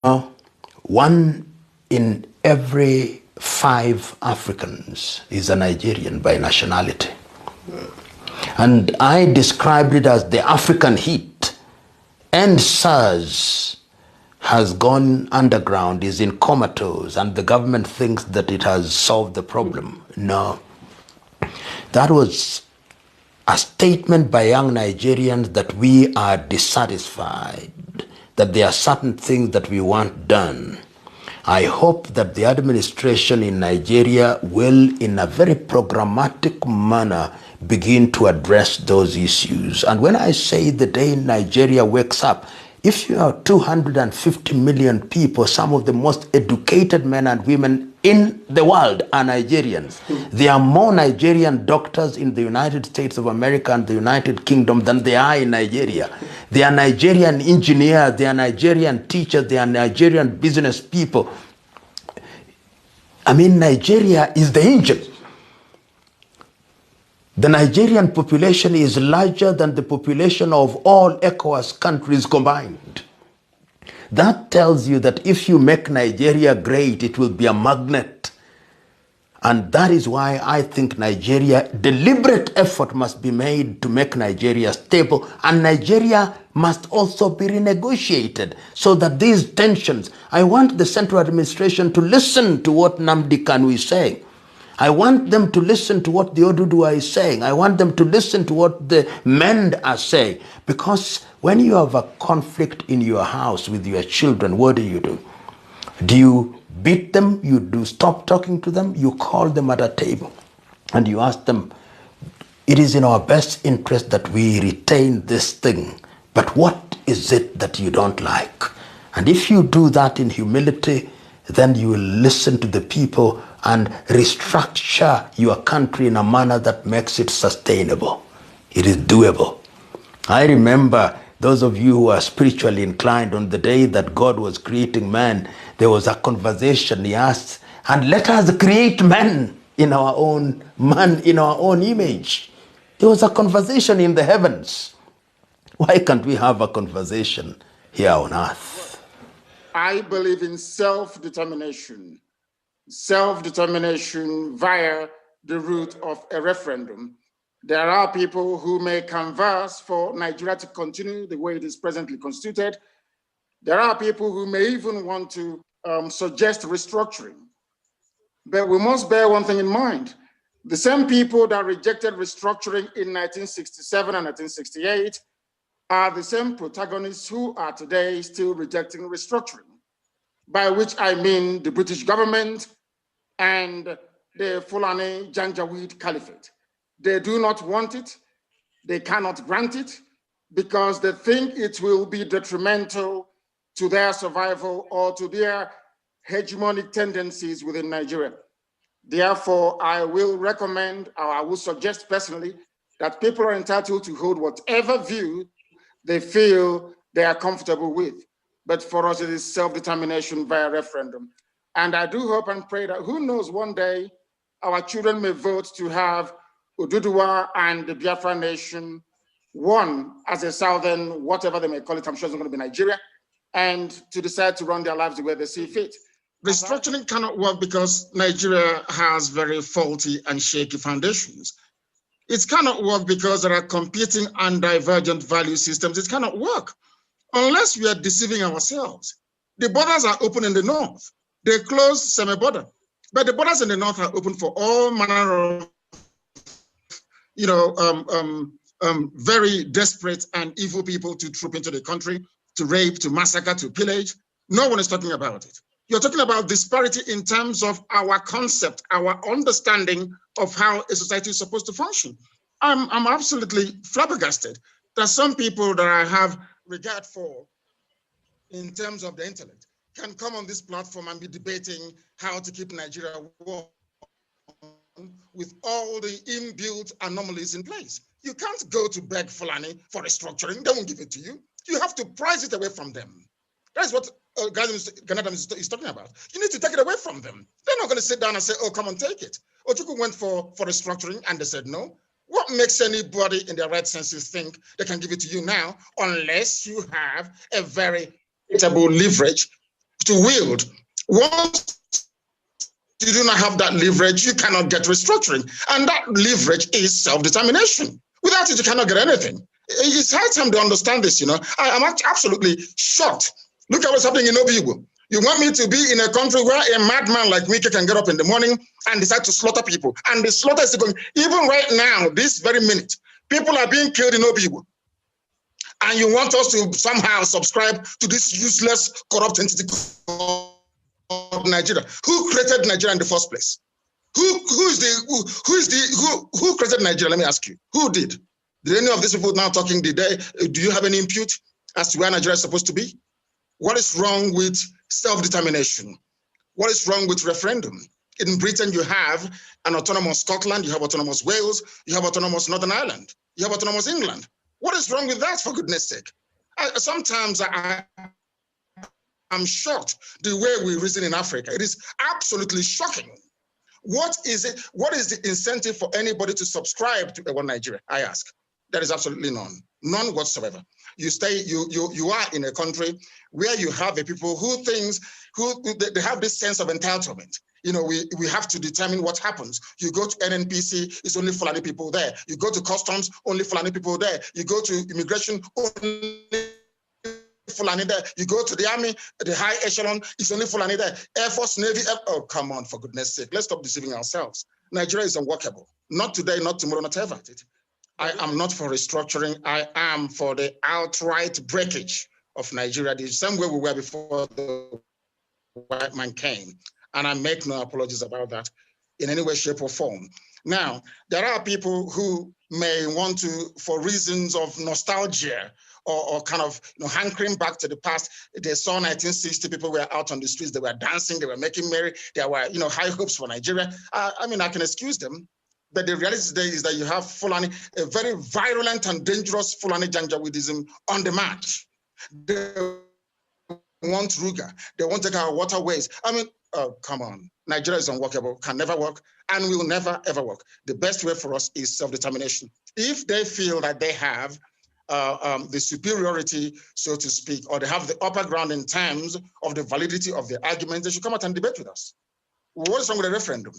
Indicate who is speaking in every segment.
Speaker 1: one in every 5 Africans is a Nigerian by nationality. And I described it as the African heat. And SARS has gone underground, is in comatose, and the government thinks that it has solved the problem. No. That was a statement by young Nigerians that we are dissatisfied, that there are certain things that we want done. I hope that the administration in Nigeria will, in a very programmatic manner, begin to address those issues. And when I say the day Nigeria wakes up, if you have 250 million people, some of the most educated men and women in the world are Nigerians. There are more Nigerian doctors in the United States of America and the United Kingdom than there are in Nigeria. There are Nigerian engineers, there are Nigerian teachers, there are Nigerian business people. I mean, Nigeria is the engine. The Nigerian population is larger than the population of all ECOWAS countries combined. That tells you that if you make Nigeria great, it will be a magnet. And that is why I think deliberate effort must be made to make Nigeria stable, and Nigeria must also be renegotiated so that these tensions, I want the central administration to listen to what Nnamdi Kanu is saying. I want them to listen to what the Oduduwas is saying. I want them to listen to what the men are saying. Because when you have a conflict in your house with your children, what do? Do you beat them? You do stop talking to them? You call them at a table and you ask them, it is in our best interest that we retain this thing, but what is it that you don't like? And if you do that in humility, then you will listen to the people and restructure your country in a manner that makes it sustainable. It is doable. I remember those of you who are spiritually inclined, on the day that God was creating man, there was a conversation. He asked, and let us create man in our own image. There was a conversation in the heavens. Why can't we have a conversation here on earth?
Speaker 2: I believe in self-determination. Self-determination via the route of a referendum. There are people who may canvass for Nigeria to continue the way it is presently constituted. There are people who may even want to suggest restructuring. But we must bear one thing in mind. The same people that rejected restructuring in 1967 and 1968 are the same protagonists who are today still rejecting restructuring, by which I mean the British government and the Fulani Janjaweed Caliphate. They do not want it, they cannot grant it, because they think it will be detrimental to their survival or to their hegemonic tendencies within Nigeria. Therefore, I will recommend, or I will suggest personally, that people are entitled to hold whatever view they feel they are comfortable with. But for us, it is self-determination via referendum. And I do hope and pray that, who knows, one day our children may vote to have Oduduwas and the Biafra nation, one as a southern, whatever they may call it, I'm sure it's not going to be Nigeria, and to decide to run their lives the way they see fit. Restructuring cannot work because Nigeria has very faulty and shaky foundations. It cannot work because there are competing and divergent value systems. It cannot work unless we are deceiving ourselves. The borders are open in the north. They close semi-border, but the borders in the north are open for all manner of, very desperate and evil people to troop into the country, to rape, to massacre, to pillage. No one is talking about it. You're talking about disparity in terms of our concept, our understanding of how a society is supposed to function. I'm absolutely flabbergasted that some people that I have regard for in terms of the intellect can come on this platform and be debating how to keep Nigeria warm with all the inbuilt anomalies in place. You can't go to beg Fulani for restructuring. They won't give it to you. You have to prize it away from them. That's what Ganadam is talking about. You need to take it away from them. They're not going to sit down and say, oh, come and take it. Atiku went for restructuring and they said no. What makes anybody in their right senses think they can give it to you now unless you have a very stable leverage to wield. Once you do not have that leverage, you cannot get restructuring. And that leverage is self-determination. Without it, you cannot get anything. It's high time to understand this, you know. I'm absolutely shocked. Look at what's happening in Obibo. You want me to be in a country where a madman like Wike can get up in the morning and decide to slaughter people. And the slaughter is going, even right now, this very minute, people are being killed in Obibo. And you want us to somehow subscribe to this useless, corrupt entity called Nigeria. Who created Nigeria in the first place? Who created Nigeria? Let me ask you. Who did? Did any of these people now talking today? Do you have any input as to where Nigeria is supposed to be? What is wrong with self-determination? What is wrong with referendum? In Britain, you have an autonomous Scotland, you have autonomous Wales, you have autonomous Northern Ireland, you have autonomous England. What is wrong with that, for goodness sake? Sometimes I'm shocked the way we reason in Africa. It is absolutely shocking. What is it? What is the incentive for anybody to subscribe to One Nigeria? I ask. There is absolutely none, none whatsoever. You are in a country where you have a people who they have this sense of entitlement. You know, we have to determine what happens. You go to NNPC, it's only Fulani people there. You go to customs, only Fulani people there. You go to immigration, only Fulani there. You go to the army, the high echelon, it's only Fulani there. Air Force, Navy, oh, come on, for goodness sake. Let's stop deceiving ourselves. Nigeria is unworkable. Not today, not tomorrow, not ever. I am not for restructuring. I am for the outright breakage of Nigeria, the same way we were before the white man came. And I make no apologies about that in any way, shape, or form. Now, there are people who may want to, for reasons of nostalgia or kind of hankering back to the past, they saw 1960, people were out on the streets, they were dancing, they were making merry, there were high hopes for Nigeria. I mean, I can excuse them. But the reality today is that you have Fulani, a very virulent and dangerous Fulani Janjaweedism on the march. They want Ruga. They want to take our waterways. I mean, oh, come on. Nigeria is unworkable, can never work, and will never, ever work. The best way for us is self-determination. If they feel that they have the superiority, so to speak, or they have the upper ground in terms of the validity of the arguments, they should come out and debate with us. What is wrong with a referendum?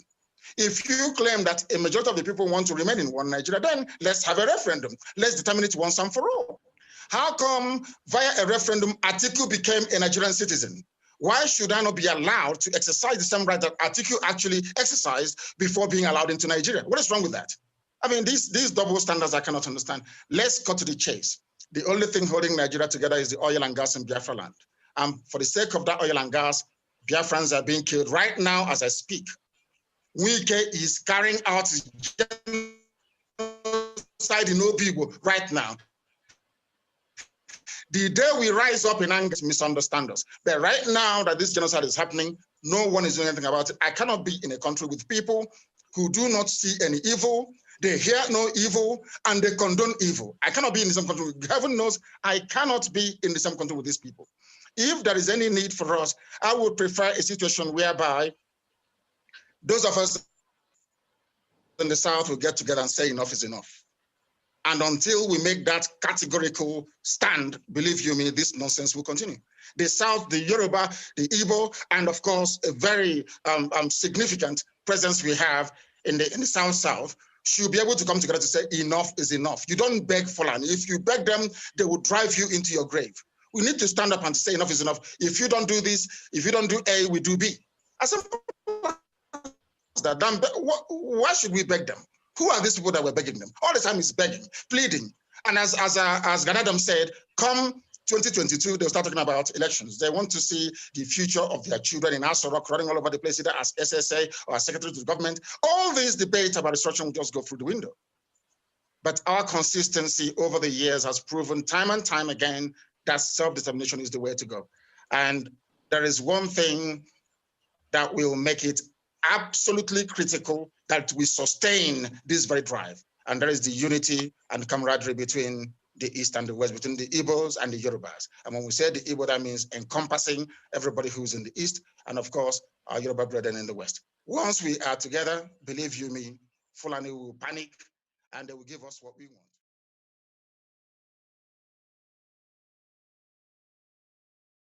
Speaker 2: If you claim that a majority of the people want to remain in one Nigeria, then let's have a referendum. Let's determine it once and for all. How come via a referendum, Atiku became a Nigerian citizen? Why should I not be allowed to exercise the same right that Atiku actually exercised before being allowed into Nigeria? What is wrong with that? I mean, these double standards I cannot understand. Let's cut to the chase. The only thing holding Nigeria together is the oil and gas in Biafra land. And for the sake of that oil and gas, Biafrans are being killed right now as I speak. Wike is carrying out genocide in Obibo right now. The day we rise up in anger, misunderstand us. But right now that this genocide is happening, no one is doing anything about it. I cannot be in a country with people who do not see any evil, they hear no evil, and they condone evil. I cannot be in the same country. Heaven knows I cannot be in the same country with these people. If there is any need for us, I would prefer a situation whereby those of us in the South will get together and say enough is enough. And until we make that categorical stand, believe you me, this nonsense will continue. The South, the Yoruba, the Igbo, and of course, a very significant presence we have in the South should be able to come together to say enough is enough. You don't beg Fulani. If you beg them, they will drive you into your grave. We need to stand up and say enough is enough. If you don't do this, if you don't do A, we do B. As simple as that. Why should we beg them? Who are these people that we're begging them? All the time is begging, pleading. And as Ganadam said, come 2022, they'll start talking about elections. They want to see the future of their children in Asorok running all over the place, either as SSA or as secretary to the government. All these debates about restructuring will just go through the window. But our consistency over the years has proven time and time again that self-determination is the way to go. And there is one thing that will make it absolutely critical that we sustain this very drive. And there is the unity and camaraderie between the East and the West, between the Igbos and the Yorubas. And when we say the Igbo, that means encompassing everybody who's in the East, and of course, our Yoruba brethren in the West. Once we are together, believe you me, Fulani will panic and they will give us what we want.